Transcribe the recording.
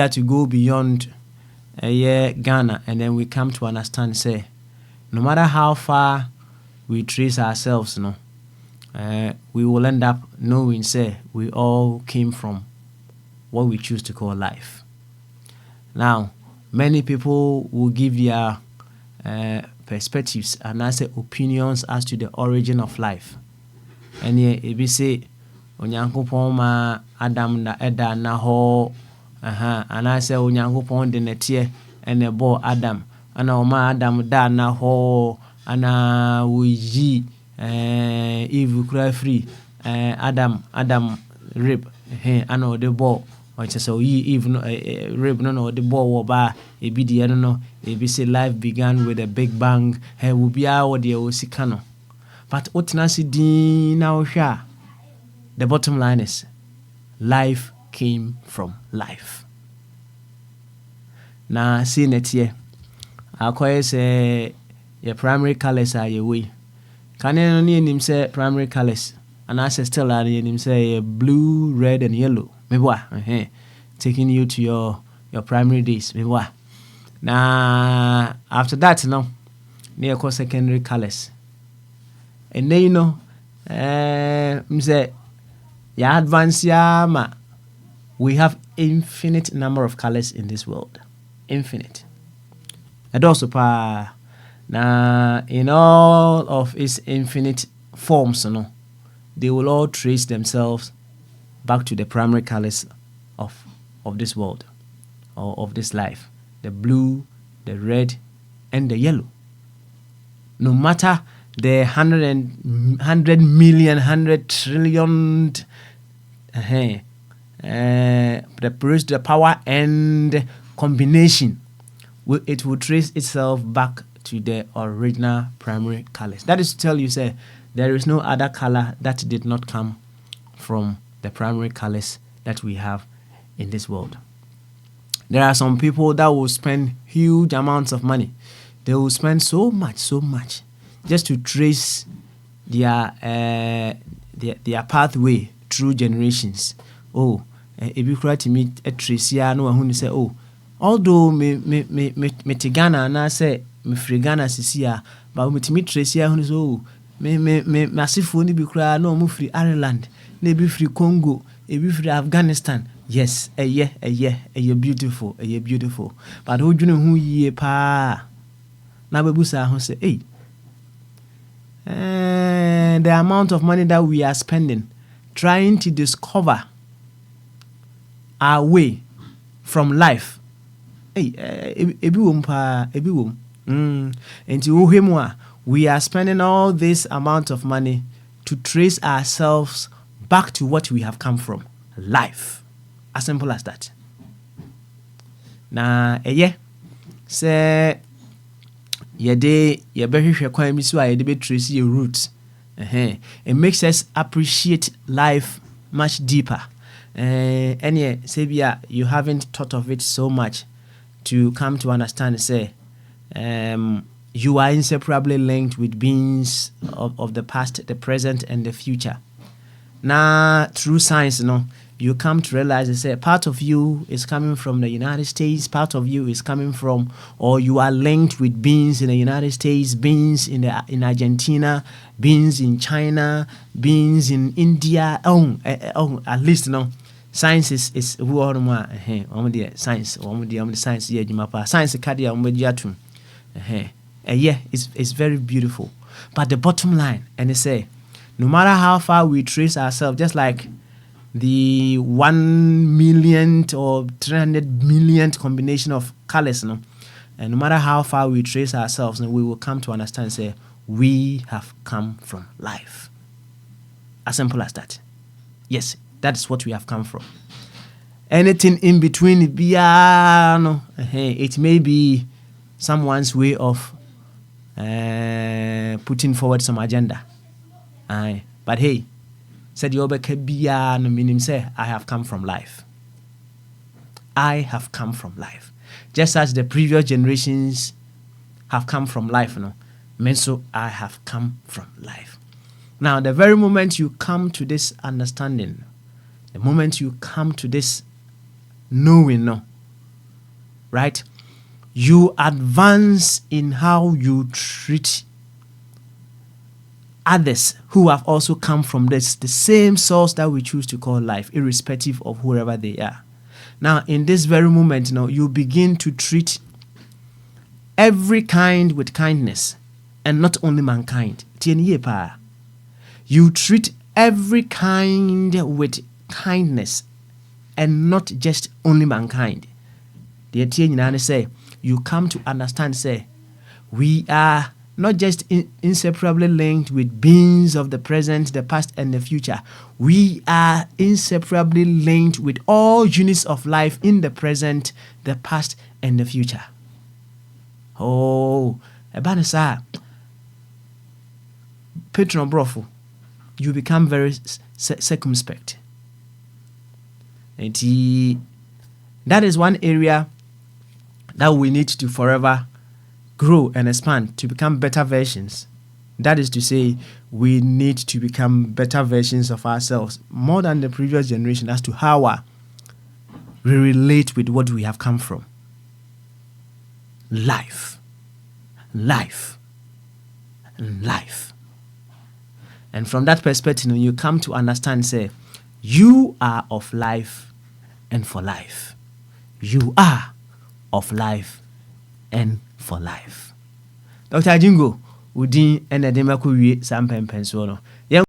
Have to go beyond Ghana, and then we come to understand, say, no matter how far we trace ourselves, we will end up knowing, say, we all came from what we choose to call life. Now, many people will give their perspectives and answer opinions as to the origin of life. And here, if we say, Onyankopon ma Adam na eda na ho, and I say Onyankopon de netie ene bo Adam, ana oma Adam da na ho, ana wuyi Eve cry free, Adam rib, ana de bo. Or just so Eve no rib no the ball wo ba e bi de no e bi say life began with a big bang. He will be out the osikano. But otinasi din na ohwa. The bottom line is, life came from life. Now, see next year, I say your primary colors are your way. Can you name say primary colors? And I say still are name say blue, red, and yellow. Maybe taking you to your primary days. Maybe now after that, near course secondary colors. And then say. Ya advance ma, we have infinite number of colors in this world. Infinite. And also na in all of its infinite forms, they will all trace themselves back to the primary colors of this world, or of this life. The blue, the red, and the yellow. No matter the 100 million, 100 trillion the power and combination, it will trace itself back to the original primary colors. That is to tell you, say, there is no other color that did not come from the primary colors that we have in this world. There are some people that will spend huge amounts of money. They will spend so much just to trace their pathway through generations. If you try to meet a Tracia, no one who say, although me Ghana and I say me free Ghana sisia, but me to meet Tracia who is me massive only be cry no me free Ireland, maybe free Congo, maybe free Afghanistan. Yes, beautiful, beautiful. But who do you know who ye pa? Na bebusa who say, the amount of money that we are spending trying to discover our way from life. We are spending all this amount of money to trace ourselves back to what we have come from. Life. As simple as that. Now, say yebehwehwe kwan bi so a yede betrace your roots. It makes us appreciate life much deeper. And Sabia, you haven't thought of it so much to come to understand, say, you are inseparably linked with beings of the past, the present, and the future. Now, through science, you come to realize that, say, part of you is coming from the United States, part of you is coming from, or you are linked with beings in the United States, beings in Argentina, beings in China, beings in India. At least, science is who are science, science science cardia it's very beautiful. But the bottom line, and they say, no matter how far we trace ourselves, just like the 1 millionth or 300 millionth combination of colors, and no matter how far we trace ourselves, we will come to understand, say, we have come from life. As simple as that. Yes, that is what we have come from. Anything in between, it may be someone's way of putting forward some agenda. But hey, said Yobeka no meaning say, I have come from life. I have come from life. Just as the previous generations have come from life, so I have come from life. Now, the very moment you come to this understanding, the moment you come to this knowing, right? You advance in how you treat others who have also come from the same source that we choose to call life, irrespective of whoever they are. Now, in this very moment, you begin to treat every kind with kindness, and not only mankind. You treat every kind with kindness, and not just only mankind. Say, you come to understand, say, we are not just inseparably linked with beings of the present, the past, and the future. We are inseparably linked with all units of life in the present, the past, and the future. Oh, Ebanesa, Patron Brofo, you become very circumspect. And that is one area that we need to forever grow and expand to become better versions. That is to say, we need to become better versions of ourselves, more than the previous generation, as to how we relate with what we have come from. Life. And from that perspective, you come to understand, say, you are of life and for life. You are of life and for life. Dr. Jingo, Udin and Edema Kuyi Sam Pensuono.